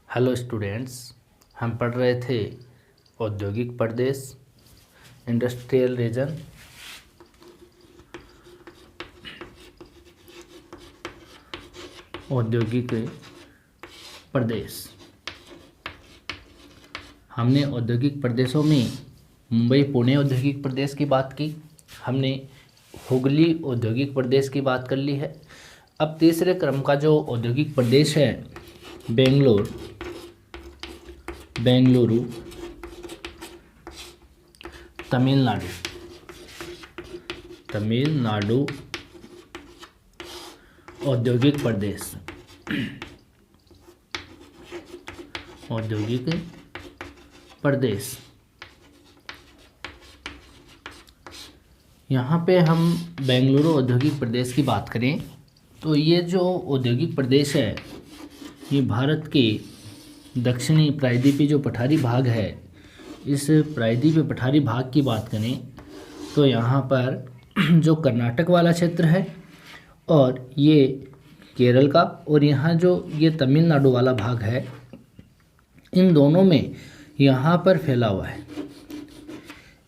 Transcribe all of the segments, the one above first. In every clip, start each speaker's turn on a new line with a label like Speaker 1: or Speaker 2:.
Speaker 1: Hello students, हम पढ़ रहे थे औद्योगिक प्रदेश, इंडस्ट्रियल रीजन। औद्योगिक प्रदेश, हमने औद्योगिक प्रदेशों में मुंबई पुणे औद्योगिक प्रदेश की बात की, हमने हुगली औद्योगिक प्रदेश की बात कर ली है। अब तीसरे क्रम का जो औद्योगिक प्रदेश है बेंगलुरु तमिलनाडु औद्योगिक प्रदेश। यहाँ पे हम बेंगलुरु औद्योगिक प्रदेश की बात करें तो ये जो औद्योगिक प्रदेश है ये भारत के दक्षिणी प्रायद्वीपीय जो पठारी भाग है, इस प्रायद्वीपीय पठारी भाग की बात करें तो यहाँ पर जो कर्नाटक वाला क्षेत्र है और ये केरल का, और यहाँ जो ये तमिलनाडु वाला भाग है, इन दोनों में यहाँ पर फैला हुआ है।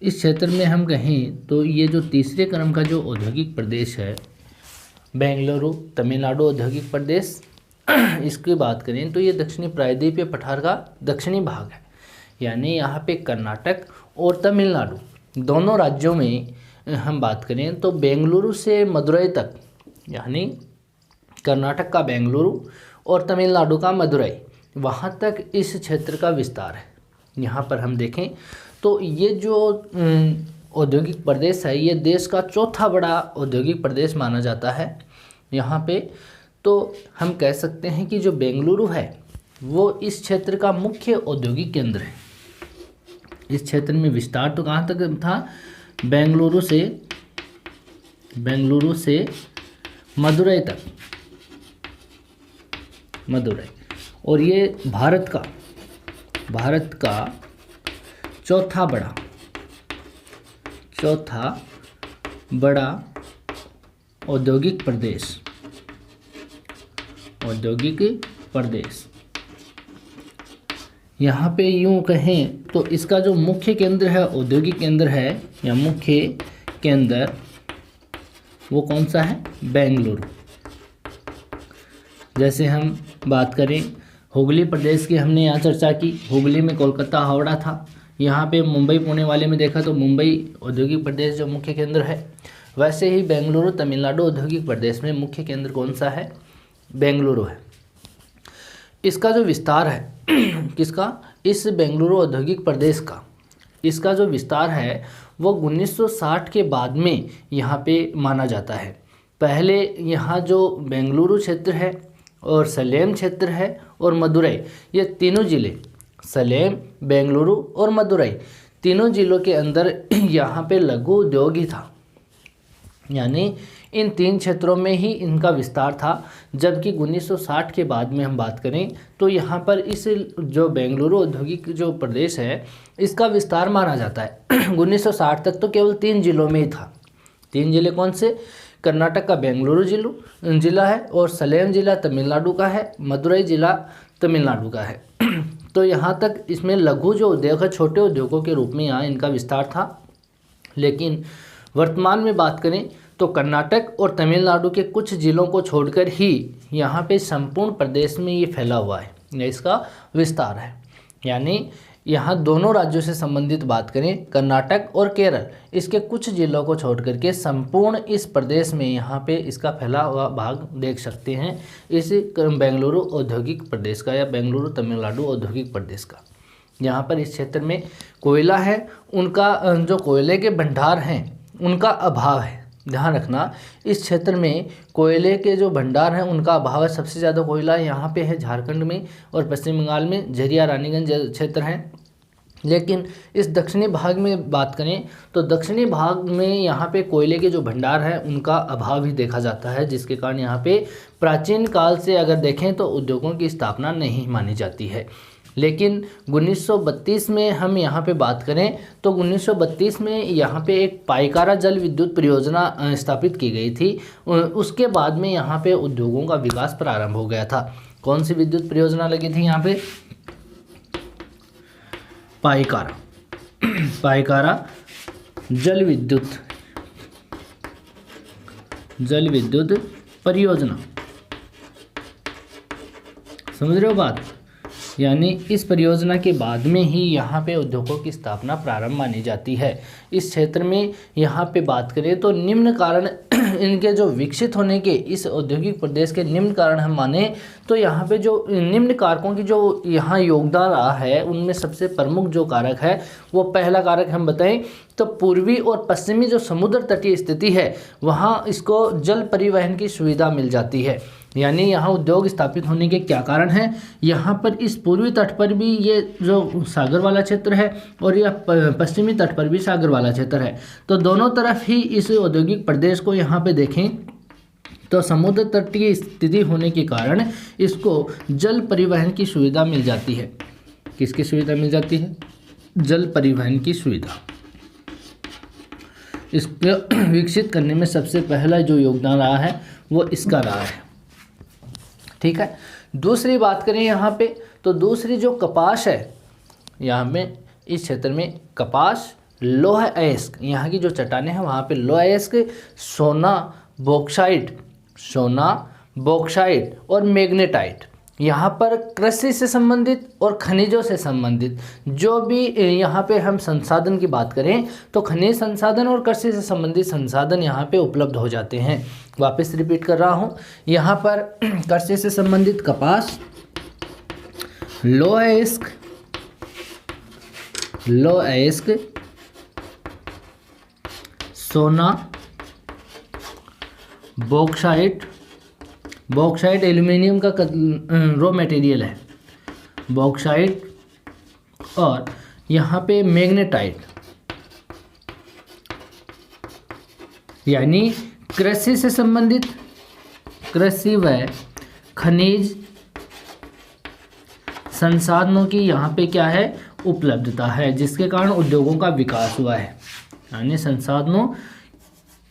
Speaker 1: इस क्षेत्र में हम कहें तो ये जो तीसरे क्रम का जो औद्योगिक प्रदेश है बेंगलुरु तमिलनाडु औद्योगिक प्रदेश, इसकी बात करें तो ये दक्षिणी प्रायद्वीपीय पठार का दक्षिणी भाग है। यानी यहाँ पे कर्नाटक और तमिलनाडु दोनों राज्यों में हम बात करें तो बेंगलुरु से मदुरई तक, यानी कर्नाटक का बेंगलुरु और तमिलनाडु का मदुरई, वहाँ तक इस क्षेत्र का विस्तार है। यहाँ पर हम देखें तो ये जो औद्योगिक प्रदेश है ये देश का चौथा बड़ा औद्योगिक प्रदेश माना जाता है। यहाँ पे तो हम कह सकते हैं कि जो बेंगलुरु है वो इस क्षेत्र का मुख्य औद्योगिक केंद्र है। इस क्षेत्र में विस्तार तो कहाँ तक था, बेंगलुरु से मदुरई तक, और ये भारत का चौथा बड़ा औद्योगिक प्रदेश। यहाँ पे यूँ कहें तो इसका जो मुख्य केंद्र है, औद्योगिक केंद्र है या मुख्य केंद्र, वो कौन सा है, बेंगलुरु। जैसे हम बात करें हुगली प्रदेश की, हमने यहाँ चर्चा की, हुगली में कोलकाता हावड़ा था। यहाँ पे मुंबई पुणे वाले में देखा तो मुंबई औद्योगिक प्रदेश जो मुख्य केंद्र है। वैसे ही बेंगलुरु तमिलनाडु औद्योगिक प्रदेश में मुख्य केंद्र कौन सा है, बेंगलुरु है। इसका जो विस्तार है किसका, इस बेंगलुरु औद्योगिक प्रदेश का, इसका जो विस्तार है वो 1960 के बाद में यहाँ पे माना जाता है। पहले यहाँ जो बेंगलुरु क्षेत्र है और सलेम क्षेत्र है और मदुरई, ये तीनों ज़िले, सलेम, बेंगलुरु और मदुरई, तीनों ज़िलों के अंदर यहाँ पे लघु उद्योग ही था। यानी इन तीन क्षेत्रों में ही इनका विस्तार था। जबकि 1960 के बाद में हम बात करें तो यहाँ पर इस जो बेंगलुरु औद्योगिक जो प्रदेश है इसका विस्तार माना जाता है। 1960 तक तो केवल 3 जिलों में ही था। 3 जिले कौन से, कर्नाटक का बेंगलुरु जिला है, और सलेम जिला तमिलनाडु का है, मदुरई जिला तमिलनाडु का है। तो यहाँ तक इसमें लघु जो उद्योग है, छोटे उद्योगों के रूप में यहाँ इनका विस्तार था। लेकिन वर्तमान में बात करें तो कर्नाटक और तमिलनाडु के कुछ जिलों को छोड़कर ही यहाँ पे संपूर्ण प्रदेश में ये फैला हुआ है, इसका विस्तार है। यानी यहाँ दोनों राज्यों से संबंधित बात करें, कर्नाटक और केरल, इसके कुछ जिलों को छोड़कर के संपूर्ण इस प्रदेश में यहाँ पे इसका फैला हुआ भाग देख सकते हैं, इस बेंगलुरु औद्योगिक प्रदेश का या बेंगलुरु तमिलनाडु औद्योगिक प्रदेश का। यहाँ पर इस क्षेत्र में कोयला है, उनका जो कोयले के भंडार हैं उनका अभाव है। ध्यान रखना, इस क्षेत्र में कोयले के जो भंडार हैं उनका अभाव है। सबसे ज़्यादा कोयला यहाँ पे है झारखंड में और पश्चिम बंगाल में, झरिया रानीगंज क्षेत्र हैं। लेकिन इस दक्षिणी भाग में बात करें तो दक्षिणी भाग में यहाँ पे कोयले के जो भंडार हैं उनका अभाव ही देखा जाता है, जिसके कारण यहाँ पे प्राचीन काल से अगर देखें तो उद्योगों की स्थापना नहीं मानी जाती है। लेकिन 1932 में हम यहाँ पे बात करें तो 1932 में यहाँ पे एक पाइकारा जल विद्युत परियोजना स्थापित की गई थी। उसके बाद में यहाँ पे उद्योगों का विकास प्रारंभ हो गया था। कौन सी विद्युत परियोजना लगी थी यहाँ पे? पाइकारा, पाइकारा जल विद्युत परियोजना। समझ रहे हो बात? यानी इस परियोजना के बाद में ही यहाँ पे उद्योगों की स्थापना प्रारंभ मानी जाती है। इस क्षेत्र में यहाँ पे बात करें तो निम्न कारण इनके जो विकसित होने के, इस औद्योगिक प्रदेश के निम्न कारण हम माने तो यहाँ पे जो निम्न कारकों की जो यहाँ योगदान रहा है, उनमें सबसे प्रमुख जो कारक है वो पहला कारक हम बताएं तो पूर्वी और पश्चिमी जो समुद्र तटीय स्थिति है वहाँ इसको जल परिवहन की सुविधा मिल जाती है। यानी यहाँ उद्योग स्थापित होने के क्या कारण हैं, यहाँ पर इस पूर्वी तट पर भी ये जो सागर वाला क्षेत्र है और यह पश्चिमी तट पर भी सागर वाला क्षेत्र है, तो दोनों तरफ ही इस औद्योगिक प्रदेश को यहाँ पे देखें तो समुद्र तट की स्थिति होने के कारण इसको जल परिवहन की सुविधा मिल जाती है। किसकी सुविधा मिल जाती है? जल परिवहन की सुविधा। इसको विकसित करने में सबसे पहला जो योगदान रहा है वो इसका रहा है। ठीक है। दूसरी बात करें यहाँ पे तो दूसरी जो कपास है, यहाँ पे इस क्षेत्र में कपास, लोह अयस्क, यहाँ की जो चट्टानें हैं वहाँ पे लोह अयस्क, सोना बॉक्साइट और मैग्नेटाइट, यहाँ पर कृषि से संबंधित और खनिजों से संबंधित जो भी यहाँ पे हम संसाधन की बात करें तो खनिज संसाधन और कृषि से संबंधित संसाधन यहाँ पे उपलब्ध हो जाते हैं। वापस रिपीट कर रहा हूँ, यहाँ पर कृषि से संबंधित कपास, लोह अयस्क, सोना, बॉक्साइट एल्यूमिनियम का रॉ मटेरियल है, बॉक्साइट, और यहाँ पे मैग्नेटाइट, यानी कृषि से संबंधित, कृषि व खनिज संसाधनों की यहाँ पे क्या है? उपलब्धता है, जिसके कारण उद्योगों का विकास हुआ है। यानी संसाधनों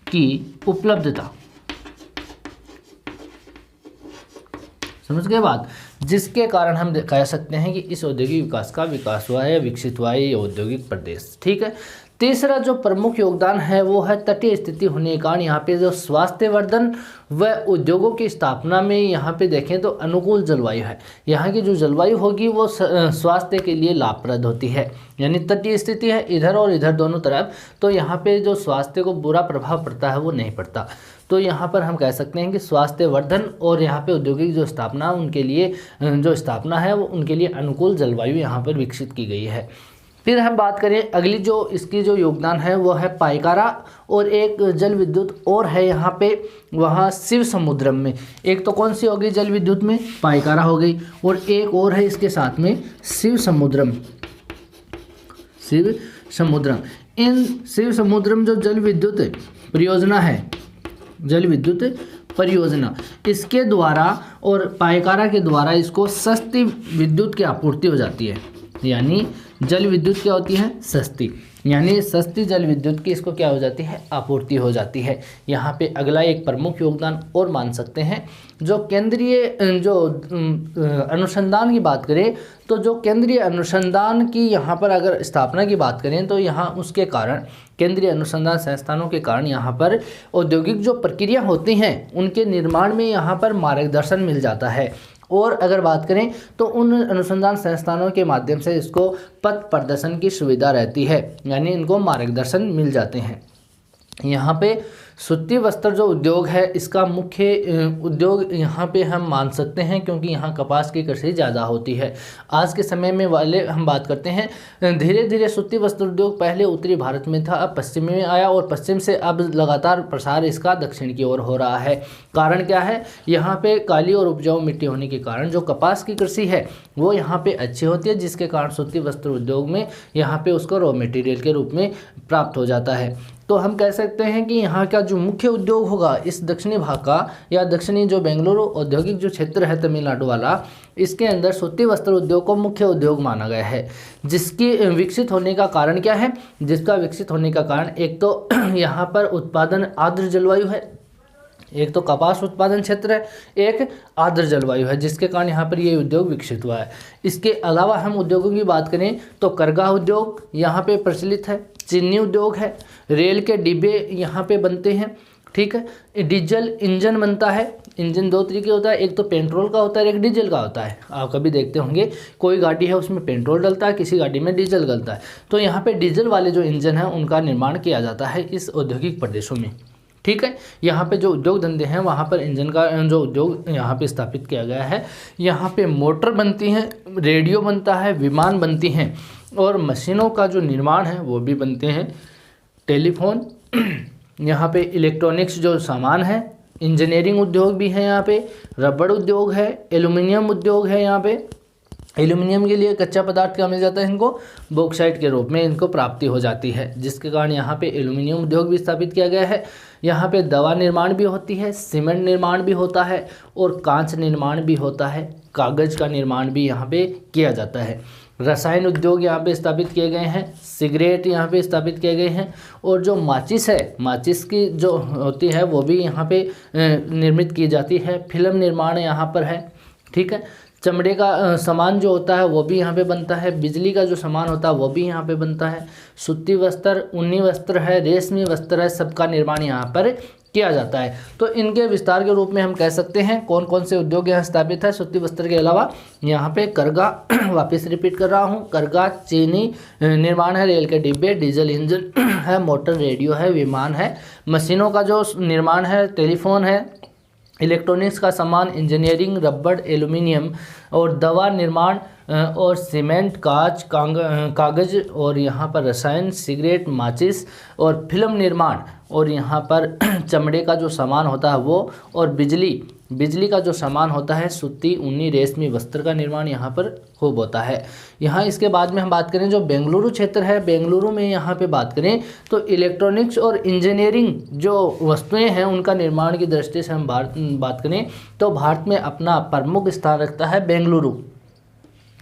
Speaker 1: की उपलब्धता, समझ गए बात? जिसके कारण हम कह सकते हैं कि इस औद्योगिक विकास का विकास हुआ है, विकसित हुआ है ये औद्योगिक प्रदेश। ठीक है। तीसरा जो प्रमुख योगदान है वो है तटीय स्थिति होने के कारण यहाँ पे जो स्वास्थ्यवर्धन व उद्योगों की स्थापना में यहाँ पे देखें तो अनुकूल जलवायु है। यहाँ की जो जलवायु होगी वो स्वास्थ्य के लिए लाभप्रद होती है। यानी तटीय स्थिति है इधर और इधर दोनों तरफ, तो यहाँ पे जो स्वास्थ्य को बुरा प्रभाव पड़ता है वो नहीं पड़ता। तो यहाँ पर हम कह सकते हैं कि स्वास्थ्यवर्धन और यहाँ पे औद्योगिक जो स्थापना उनके लिए जो स्थापना है वो उनके लिए अनुकूल जलवायु यहाँ पर विकसित की गई है। फिर हम बात करें अगली जो इसकी जो योगदान है वो है पाइकारा, और एक जल विद्युत और है यहाँ पे, वहाँ शिव समुद्रम में। एक तो कौन सी हो गई जल विद्युत में? पाइकारा हो गई, और एक और है इसके साथ में शिव समुद्रम। इन शिव समुद्रम जो जल विद्युत परियोजना है, जल विद्युत परियोजना, इसके द्वारा और पाइकारा के द्वारा इसको सस्ती विद्युत की आपूर्ति हो जाती है। यानी जल विद्युत क्या होती है? सस्ती, यानी सस्ती जल विद्युत की इसको क्या हो जाती है? आपूर्ति हो जाती है। यहाँ पे अगला एक प्रमुख योगदान और मान सकते हैं, जो केंद्रीय जो अनुसंधान की बात करें तो जो केंद्रीय अनुसंधान की यहाँ पर अगर स्थापना की बात करें तो यहाँ उसके कारण केंद्रीय अनुसंधान संस्थानों के कारण यहाँ पर औद्योगिक जो प्रक्रिया होती हैं उनके निर्माण में यहाँ पर मार्गदर्शन मिल जाता है। और अगर बात करें तो उन अनुसंधान संस्थानों के माध्यम से इसको पथ प्रदर्शन की सुविधा रहती है, यानी इनको मार्गदर्शन मिल जाते हैं। यहाँ पे सूती वस्त्र जो उद्योग है इसका मुख्य उद्योग यहाँ पे हम मान सकते हैं, क्योंकि यहाँ कपास की कृषि ज़्यादा होती है। आज के समय में वाले हम बात करते हैं, धीरे धीरे सूती वस्त्र उद्योग पहले उत्तरी भारत में था, अब पश्चिम में आया, और पश्चिम से अब लगातार प्रसार इसका दक्षिण की ओर हो रहा है। कारण क्या है? यहाँ पे काली और उपजाऊ मिट्टी होने के कारण जो कपास की कृषि है वो यहाँ पे अच्छी होती है, जिसके कारण सूती वस्त्र उद्योग में यहाँ पे उसको रॉ मटेरियल के रूप में प्राप्त हो जाता है। तो हम कह सकते हैं कि यहाँ का जो मुख्य उद्योग होगा इस दक्षिणी भाग का, या दक्षिणी जो बेंगलुरु औद्योगिक जो क्षेत्र है तमिलनाडु वाला, इसके अंदर सूती वस्त्र उद्योग को मुख्य उद्योग माना गया है। जिसकी विकसित होने का कारण क्या है? जिसका विकसित होने का कारण एक तो यहाँ पर उत्पादन आर्द्र जलवायु है, एक तो कपास उत्पादन क्षेत्र है, एक आर्द्र जलवायु है, जिसके कारण यहाँ पर ये उद्योग विकसित हुआ है। इसके अलावा हम उद्योगों की बात करें तो करगा उद्योग यहाँ पे प्रचलित है, चीनी उद्योग है, रेल के डिब्बे यहाँ पे बनते हैं, ठीक है। डीजल इंजन बनता है। इंजन दो तरीके होता है, एक तो पेट्रोल का होता है, एक डीजल का होता है। आप कभी देखते होंगे कोई गाड़ी है उसमें पेट्रोल डलता है, किसी गाड़ी में डीजल डलता है। तो यहाँ पे डीजल वाले जो इंजन हैं उनका निर्माण किया जाता है इस औद्योगिक प्रदेशों में, ठीक है। यहाँ पे जो उद्योग धंधे हैं वहाँ पर इंजन का जो उद्योग यहाँ पे स्थापित किया गया है। यहाँ पे मोटर बनती हैं, रेडियो बनता है, विमान बनती हैं और मशीनों का जो निर्माण है वो भी बनते हैं। टेलीफोन, यहाँ पे इलेक्ट्रॉनिक्स जो सामान है, इंजीनियरिंग उद्योग भी है यहाँ पे, रबड़ उद्योग है, एल्युमिनियम उद्योग है। यहाँ पे एल्युमिनियम के लिए कच्चा पदार्थ क्या मिल जाता है, इनको बॉक्साइट के रूप में इनको प्राप्ति हो जाती है, जिसके कारण यहाँ पे एल्युमिनियम उद्योग भी स्थापित किया गया है। यहाँ पे दवा निर्माण भी होती है, सीमेंट निर्माण भी होता है और कांच निर्माण भी होता है, कागज़ का निर्माण भी यहाँ पे किया जाता है। रसायन उद्योग यहाँ पे स्थापित किए गए हैं, सिगरेट यहाँ पे स्थापित किए गए हैं और जो माचिस है, माचिस की जो होती है वो भी यहाँ पे निर्मित की जाती है। फिल्म निर्माण यहाँ पर है, ठीक है। चमड़े का सामान जो होता है वो भी यहाँ पे बनता है। बिजली का जो सामान होता है वो भी यहाँ पे बनता है। सूती वस्त्र, ऊनी वस्त्र है, रेशमी वस्त्र है, सबका निर्माण यहाँ पर किया जाता है। तो इनके विस्तार के रूप में हम कह सकते हैं कौन कौन से उद्योग यहाँ स्थापित है। सूती वस्त्र के अलावा यहाँ पे करगा वापस रिपीट कर रहा हूँ, करगा, चीनी निर्माण है, रेल के डिब्बे, डीजल इंजन है, मोटर, रेडियो है, विमान है, मशीनों का जो निर्माण है, टेलीफोन है, इलेक्ट्रॉनिक्स का सामान, इंजीनियरिंग, रबड़, एल्युमिनियम और दवा निर्माण और सीमेंट, कागज़ और यहाँ पर रसायन, सिगरेट, माचिस और फिल्म निर्माण और यहाँ पर चमड़े का जो सामान होता है वो, और बिजली का जो सामान होता है, सूती, ऊनी, रेशमी वस्त्र का निर्माण यहाँ पर खूब होता है। यहाँ इसके बाद में हम बात करें जो बेंगलुरु क्षेत्र है, बेंगलुरु में यहाँ पे बात करें तो इलेक्ट्रॉनिक्स और इंजीनियरिंग जो वस्तुएं हैं उनका निर्माण की दृष्टि से हम बात करें तो भारत में अपना प्रमुख स्थान रखता है बेंगलुरु।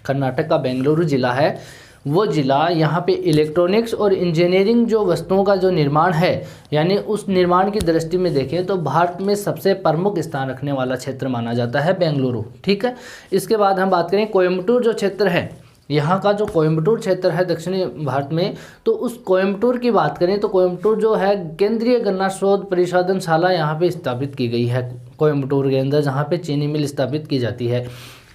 Speaker 1: कर्नाटक का बेंगलुरु जिला है, वो ज़िला यहाँ पे इलेक्ट्रॉनिक्स और इंजीनियरिंग जो वस्तुओं का जो निर्माण है, यानी उस निर्माण की दृष्टि में देखें तो भारत में सबसे प्रमुख स्थान रखने वाला क्षेत्र माना जाता है बेंगलुरु, ठीक है। इसके बाद हम बात करें कोयम्बटूर जो क्षेत्र है, यहाँ का जो कोयम्बटूर क्षेत्र है दक्षिणी भारत में, तो उस कोयम्बटूर की बात करें तो कोयम्बटूर जो है केंद्रीय गन्ना शोध परिशोधनशाला यहाँ पे स्थापित की गई है कोयम्बटूर के अंदर, जहाँ पे चीनी मिल स्थापित की जाती है।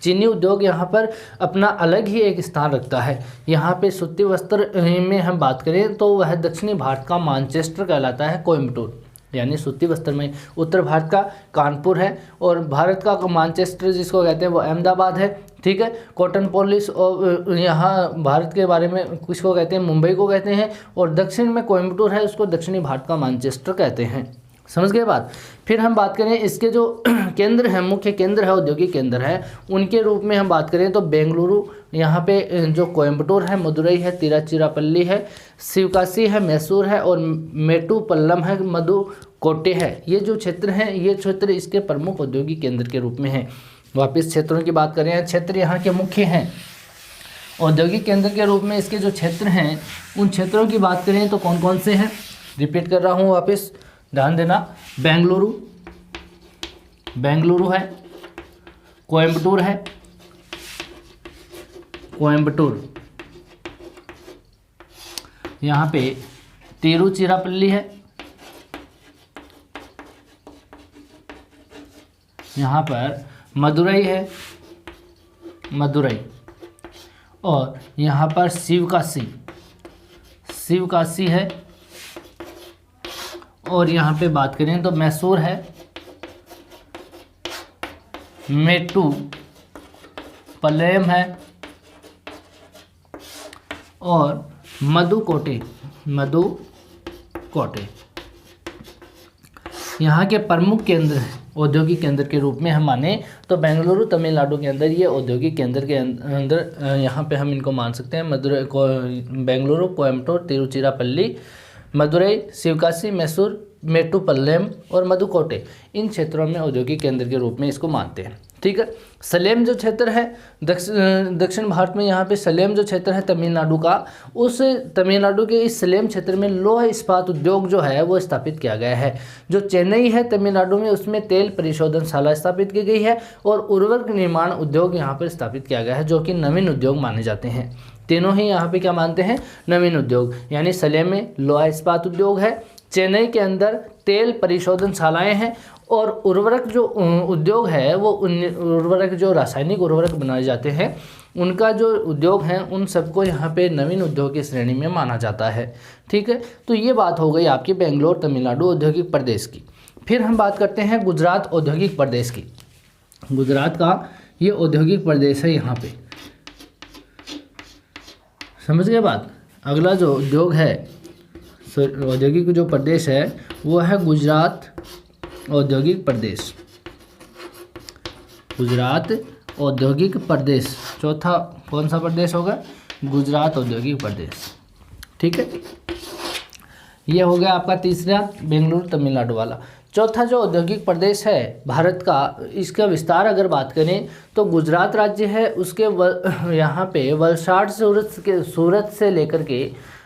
Speaker 1: चीनी उद्योग यहाँ पर अपना अलग ही एक स्थान रखता है। यहाँ पे सूती वस्त्र में हम बात करें तो वह दक्षिणी भारत का मानचेस्टर कहलाता है कोयम्बटूर, यानी सूती वस्त्र में उत्तर भारत का कानपुर है और भारत का मानचेस्टर जिसको कहते हैं वो अहमदाबाद है, ठीक है। कॉटन पॉलिश और यहाँ भारत के बारे में कुछ को कहते हैं मुंबई को कहते हैं और दक्षिण में कोयम्बटूर है, उसको दक्षिणी भारत का मानचेस्टर कहते हैं। समझ गए बात। फिर हम बात करें इसके जो केंद्र हैं, मुख्य केंद्र है, औद्योगिक केंद्र है, उनके रूप में हम बात करें तो बेंगलुरु, यहाँ पे जो कोयम्बटूर है, मदुरई है, तिरुचिरापल्ली है, शिवकाशी है, मैसूर है और मेट्टुपल्लम है, मधुकोटे है। ये जो क्षेत्र हैं, ये क्षेत्र इसके प्रमुख औद्योगिक केंद्र के रूप में हैं। वापिस क्षेत्रों की बात करें, क्षेत्र यहाँ के मुख्य हैं औद्योगिक केंद्र के रूप में। इसके जो क्षेत्र हैं उन क्षेत्रों की बात करें तो कौन कौन से हैं, रिपीट कर रहा हूँ वापस, ध्यान देना। बेंगलुरु है, कोयम्बटूर है, यहाँ पे तिरुचिरापल्ली है, यहाँ पर मदुरई है, और यहाँ पर शिवकाशी है, और यहाँ पे बात करें तो मैसूर है, मेट्टुपल्लम है और मधुकोटे। यहाँ के प्रमुख केंद्र हैं औद्योगिक केंद्र के रूप में हम माने तो बेंगलुरु तमिलनाडु के अंदर ये औद्योगिक केंद्र के अंदर यहाँ पे हम इनको मान सकते हैं। बेंगलुरु, कोयम्बटूर, तिरुचिरापल्ली, मदुरई, शिवकाशी, मैसूर, मेट्टुपल्लम और मधुकोटे, इन क्षेत्रों में औद्योगिक केंद्र के रूप में इसको मानते हैं, ठीक है। सलेम जो क्षेत्र है दक्षिण भारत में, यहाँ पे सलेम जो क्षेत्र है तमिलनाडु का, उस तमिलनाडु के इस सलेम क्षेत्र में लोहा इस्पात उद्योग जो है वो स्थापित किया गया है। जो चेन्नई है तमिलनाडु में, उसमें तेल परिशोधनशाला स्थापित की गई है और उर्वरक निर्माण उद्योग यहाँ पर स्थापित किया गया है, जो कि नवीन उद्योग माने जाते हैं। तीनों ही यहाँ पे क्या मानते हैं, नवीन उद्योग। यानी सलेम में लोहा इस्पात उद्योग है, चेन्नई के अंदर तेल परिशोधनशालाएँ हैं, और उर्वरक जो उद्योग है वो उर्वरक जो रासायनिक उर्वरक बनाए जाते हैं उनका जो उद्योग है उन सबको यहाँ पे नवीन उद्योग की श्रेणी में माना जाता है। ठीक है, तो ये बात हो गई आपकी बेंगलोर तमिलनाडु औद्योगिक प्रदेश की। फिर हम बात करते हैं गुजरात औद्योगिक प्रदेश की। गुजरात का ये औद्योगिक प्रदेश है, यहाँ पे समझ गए बात। अगला जो उद्योग है औद्योगिक जो प्रदेश है वो है गुजरात औद्योगिक प्रदेश। गुजरात औद्योगिक प्रदेश, चौथा कौन सा प्रदेश होगा, गुजरात औद्योगिक प्रदेश। ठीक है, ये हो गया आपका तीसरा बेंगलुरु तमिलनाडु वाला। चौथा जो औद्योगिक प्रदेश है भारत का, इसका विस्तार अगर बात करें तो गुजरात राज्य है, उसके यहाँ पे वलसाड सूरत से लेकर के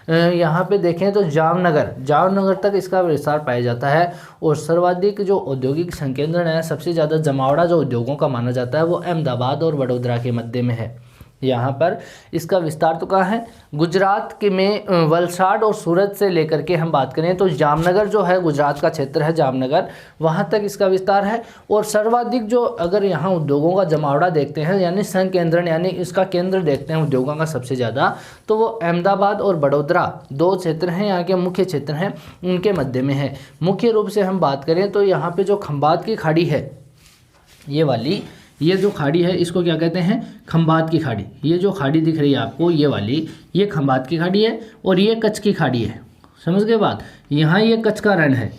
Speaker 1: यहाँ पे देखें तो जामनगर तक इसका विस्तार पाया जाता है। और सर्वाधिक जो औद्योगिक संकेंद्रण है, सबसे ज़्यादा जमावड़ा जो उद्योगों का माना जाता है वो अहमदाबाद और वडोदरा के मध्य में है। यहाँ पर इसका विस्तार तो कहाँ है, गुजरात के में वलसाड और सूरत से लेकर के हम बात करें तो जामनगर जो है गुजरात का क्षेत्र है, जामनगर, वहाँ तक इसका विस्तार है। और सर्वाधिक जो अगर यहाँ उद्योगों का जमावड़ा देखते हैं, यानी संकेंद्रण, यानी इसका केंद्र देखते हैं उद्योगों का सबसे ज़्यादा, तो वो अहमदाबाद और वडोदरा दो क्षेत्र हैं, यहाँ के मुख्य क्षेत्र हैं, उनके मध्य में है। मुख्य रूप से हम बात करें तो यहाँ पर जो खंबात की खाड़ी है, ये वाली, ये जो खाड़ी है इसको क्या कहते हैं, खंबात की खाड़ी। ये जो खाड़ी दिख रही है आपको, ये वाली, ये खंबात की खाड़ी है और ये कच्छ की खाड़ी है। समझ गए बात। यहाँ ये कच्छ का रण है,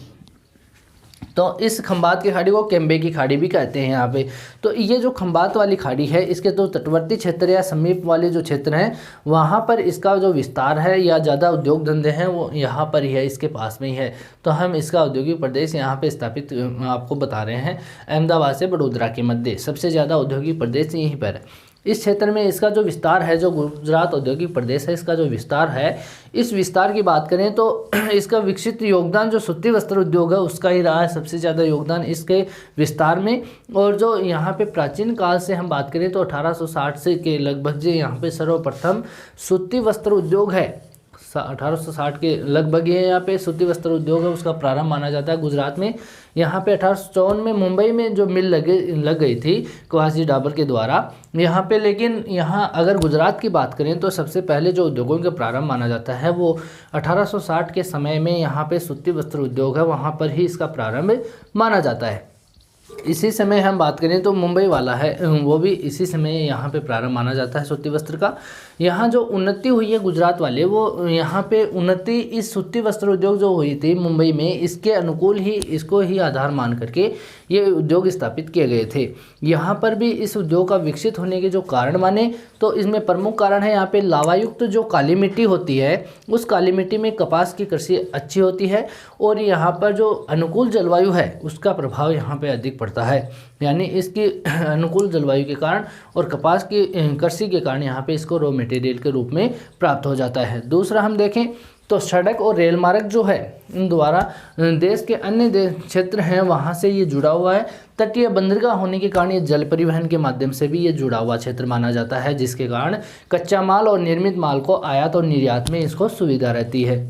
Speaker 1: तो इस खंबात की खाड़ी को केम्बे की खाड़ी भी कहते हैं यहाँ पे। तो ये जो खंबात वाली खाड़ी है, इसके तो तटवर्ती क्षेत्र या समीप वाले जो क्षेत्र हैं वहाँ पर इसका जो विस्तार है या ज़्यादा उद्योग धंधे हैं वो यहाँ पर ही है, इसके पास में ही है। तो हम इसका औद्योगिक प्रदेश यहाँ पे स्थापित आपको बता रहे हैं, अहमदाबाद से वडोदरा के मध्य सबसे ज़्यादा औद्योगिक प्रदेश यहीं पर है। इस क्षेत्र में इसका जो विस्तार है, जो गुजरात औद्योगिक प्रदेश है, इसका जो विस्तार है, इस विस्तार की बात करें तो इसका विकसित योगदान जो सूती वस्त्र उद्योग है उसका ही रहा है सबसे ज़्यादा योगदान इसके विस्तार में। और जो यहाँ पे प्राचीन काल से हम बात करें तो 1860 से के लगभग जो यहाँ पे सर्वप्रथम सूती वस्त्र उद्योग है, 1860 के लगभग ये यहाँ पे सूती वस्त्र उद्योग है उसका प्रारंभ माना जाता है गुजरात में। यहाँ पे 1854 में मुंबई में जो मिल लग गई थी कुहासी डाबर के द्वारा यहाँ पे। लेकिन यहाँ अगर गुजरात की बात करें तो सबसे पहले जो उद्योगों का प्रारंभ माना जाता है वो 1860 के समय में यहाँ पे सूती वस्त्र उद्योग है, वहाँ पर ही इसका प्रारंभ माना जाता है। इसी समय हम बात करें तो मुंबई वाला है, वो भी इसी समय यहाँ पे प्रारंभ माना जाता है सूती वस्त्र का। यहाँ जो उन्नति हुई है गुजरात वाले, वो यहाँ पे उन्नति इस सूती वस्त्र उद्योग जो हुई थी मुंबई में, इसके अनुकूल ही, इसको ही आधार मान करके ये उद्योग स्थापित किए गए थे। यहाँ पर भी इस उद्योग का विकसित होने के जो कारण माने तो इसमें प्रमुख कारण है यहाँ पे लावायुक्त जो काली मिट्टी होती है, उस काली मिट्टी में कपास की कृषि अच्छी होती है और यहाँ पर जो अनुकूल जलवायु है उसका प्रभाव यहाँ पे अधिक पड़ता है। यानी इसकी अनुकूल जलवायु के कारण और कपास की कृषि के कारण यहाँ पे इसको रॉ मटेरियल के रूप में प्राप्त हो जाता है। दूसरा हम देखें तो सड़क और रेल मार्ग जो है इन द्वारा देश के अन्य क्षेत्र हैं वहाँ से ये जुड़ा हुआ है। तटीय बंदरगाह होने के कारण ये जल परिवहन के माध्यम से भी ये जुड़ा हुआ क्षेत्र माना जाता है, जिसके कारण कच्चा माल और निर्मित माल को आयात और निर्यात में इसको सुविधा रहती है।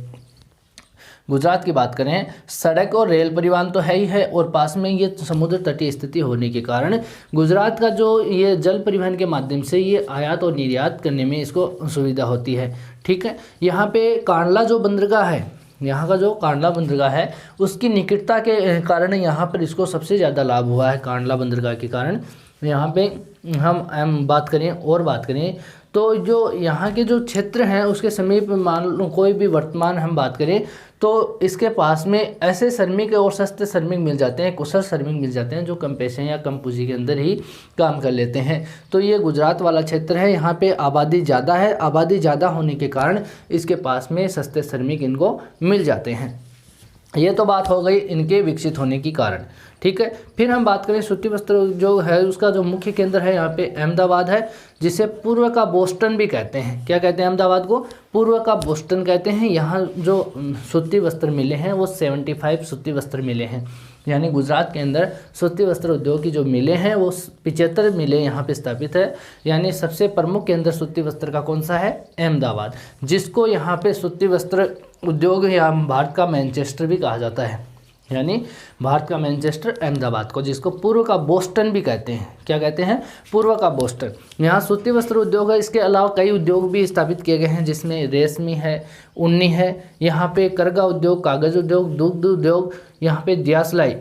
Speaker 1: गुजरात की बात करें, सड़क और रेल परिवहन तो है ही है और पास में ये समुद्र तटीय स्थिति होने के कारण गुजरात का जो ये जल परिवहन के माध्यम से ये आयात और निर्यात करने में इसको सुविधा होती है। ठीक है, यहाँ पे कांडला जो बंदरगाह है, यहाँ का जो कांडला बंदरगाह है उसकी निकटता के कारण यहाँ पर इसको सबसे ज़्यादा लाभ हुआ है। कांडला बंदरगाह के कारण यहाँ पे हम बात करें तो जो यहाँ के जो क्षेत्र हैं उसके समीप मान लो कोई भी वर्तमान हम बात करें तो इसके पास में ऐसे श्रमिक और सस्ते श्रमिक मिल जाते हैं, कुशल श्रमिक मिल जाते हैं जो कम पैसे या कम पूंजी के अंदर ही काम कर लेते हैं। तो ये गुजरात वाला क्षेत्र है, यहाँ पे आबादी ज़्यादा है, आबादी ज़्यादा होने के कारण इसके पास में सस्ते श्रमिक इनको मिल जाते हैं। ये तो बात हो गई इनके विकसित होने की कारण, ठीक है। फिर हम बात करें सूती वस्त्र उद्योग है, उसका जो मुख्य केंद्र है यहाँ पे अहमदाबाद है, जिसे पूर्व का बोस्टन भी कहते हैं। क्या कहते हैं अहमदाबाद को? पूर्व का बोस्टन कहते हैं। यहाँ जो सूती वस्त्र मिले हैं वो 75 सूती वस्त्र मिले हैं, यानी गुजरात के अंदर सूती वस्त्र उद्योग की जो मिले हैं वो 75 मिले यहाँ पे स्थापित है। यानी सबसे प्रमुख केंद्र सूती वस्त्र का कौन सा है? अहमदाबाद, जिसको यहाँ पे सूती वस्त्र उद्योग या भारत का मैनचेस्टर भी कहा जाता है। यानी भारत का मैनचेस्टर अहमदाबाद को, जिसको पूर्व का बोस्टन भी कहते हैं। क्या कहते हैं? पूर्व का बोस्टन। यहाँ सूती वस्त्र उद्योग है, इसके अलावा कई उद्योग भी स्थापित किए गए हैं, जिसमें रेशमी है, उन्नी है, यहाँ पे करगा उद्योग, कागज़ उद्योग, दुग्ध उद्योग, यहाँ पे दियासलाई,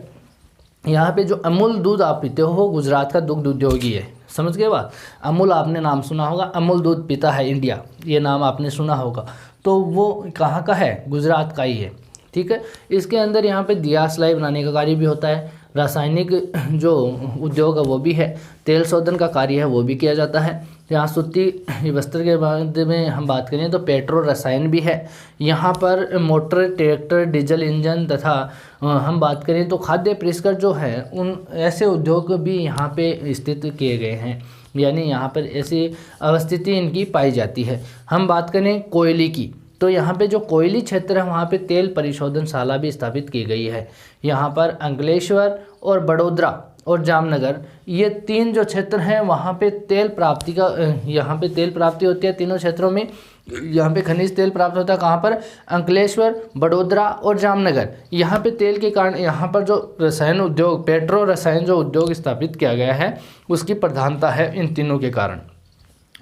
Speaker 1: यहाँ पे जो अमूल दूध आप पीते हो गुजरात का दुग्ध उद्योग ही है। समझ गए बात? अमूल आपने नाम सुना होगा, अमूल दूध पीता है इंडिया, ये नाम आपने सुना होगा, तो वो कहाँ का है? गुजरात का ही है, ठीक है। इसके अंदर यहाँ पे दियासलाई बनाने का कार्य भी होता है, रासायनिक जो उद्योग है वो भी है, तेल शोधन का कार्य है वो भी किया जाता है। यहाँ सूती वस्त्र के बारे में हम बात करें तो पेट्रो रसायन भी है, यहाँ पर मोटर, ट्रैक्टर, डीजल इंजन तथा हम बात करें तो खाद्य परिष्कार जो है उन ऐसे उद्योग भी यहाँ पे स्थित किए गए हैं, यानी यहाँ पर ऐसी अवस्थिति इनकी पाई जाती है। हम बात करें कोयले की, तो यहाँ पे जो कोयली क्षेत्र है वहाँ पे तेल परिशोधनशाला भी स्थापित की गई है। यहाँ पर अंकलेश्वर और बड़ोदरा और जामनगर, ये तीन जो क्षेत्र हैं वहाँ पे तेल प्राप्ति का यहाँ पे तेल प्राप्ति होती है तीनों क्षेत्रों में। यहाँ पे खनिज तेल प्राप्त होता है कहाँ पर? अंकलेश्वर, बड़ोदरा और जामनगर। यहाँ पे तेल के कारण यहाँ पर जो रसायन उद्योग, पेट्रो रसायन जो उद्योग स्थापित किया गया है उसकी प्रधानता है इन तीनों के कारण,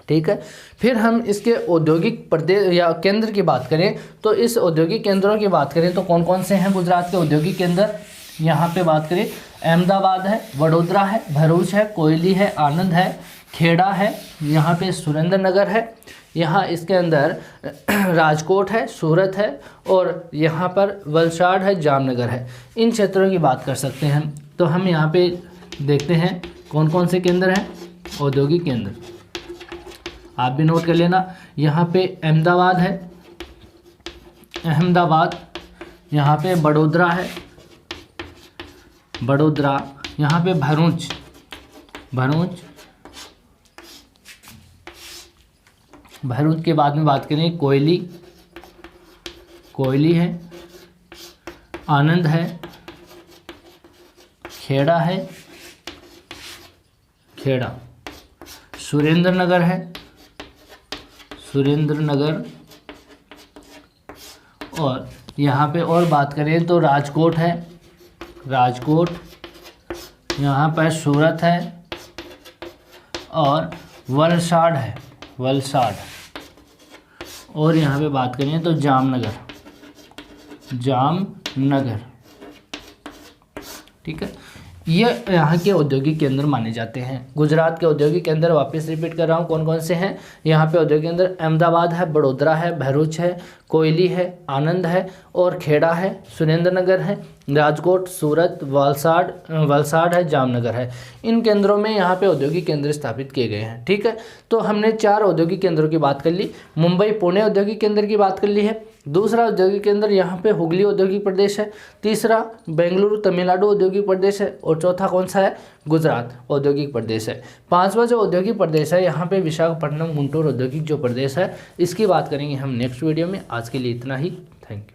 Speaker 1: ठीक है। फिर हम इसके औद्योगिक प्रदेश या केंद्र की बात करें तो इस औद्योगिक केंद्रों की बात करें तो कौन कौन से हैं गुजरात के औद्योगिक केंद्र? यहाँ पे बात करें अहमदाबाद है, वडोदरा है, भरूच है, कोयली है, आनंद है, खेड़ा है, यहाँ पे सुरेंद्र नगर है, यहाँ इसके अंदर राजकोट है, सूरत है और यहाँ पर वलसाड़ है, जामनगर है। इन क्षेत्रों की बात कर सकते हैं। तो हम यहाँ पे देखते हैं कौन कौन से केंद्र हैं औद्योगिक केंद्र, आप भी नोट कर लेना। यहाँ पे अहमदाबाद है, अहमदाबाद, यहाँ पे बड़ोदरा है, बड़ोदरा, यहाँ पे भरूच, भरूच, भरूच के बाद में बात करें कोयली, कोयली है, आनंद है, खेड़ा है, खेड़ा, सुरेंद्र नगर है, सुरेंद्र नगर, और यहाँ पे और बात करें तो राजकोट है, राजकोट, यहाँ पर सूरत है और वलसाड़ है, वलसाड़, और यहाँ पे बात करें तो जामनगर, जामनगर, ठीक है। ये यहाँ के औद्योगिक केंद्र माने जाते हैं। गुजरात के औद्योगिक केंद्र वापस रिपीट कर रहा हूँ कौन कौन से हैं। यहाँ पे औद्योगिक केंद्र अहमदाबाद है, बड़ोदरा है, भरूच है, कोयली है, आनंद है और खेड़ा है, सुरेंद्र नगर है, राजकोट, सूरत, वलसाड़ है, जामनगर है। इन केंद्रों में यहाँ पे औद्योगिक केंद्र स्थापित किए गए हैं, ठीक है। तो हमने 4 औद्योगिक केंद्रों की बात कर ली। मुंबई पुणे औद्योगिक केंद्र की बात कर ली है। दूसरा औद्योगिक केंद्र यहाँ पे हुगली औद्योगिक प्रदेश है। तीसरा बेंगलुरु तमिलनाडु औद्योगिक प्रदेश है और चौथा कौन सा है? गुजरात औद्योगिक प्रदेश है। 5वां जो औद्योगिक प्रदेश है यहाँ पे विशाखापट्टनम गुंटूर औद्योगिक जो प्रदेश है, इसकी बात करेंगे हम नेक्स्ट वीडियो में। आज के लिए इतना ही, थैंक यू।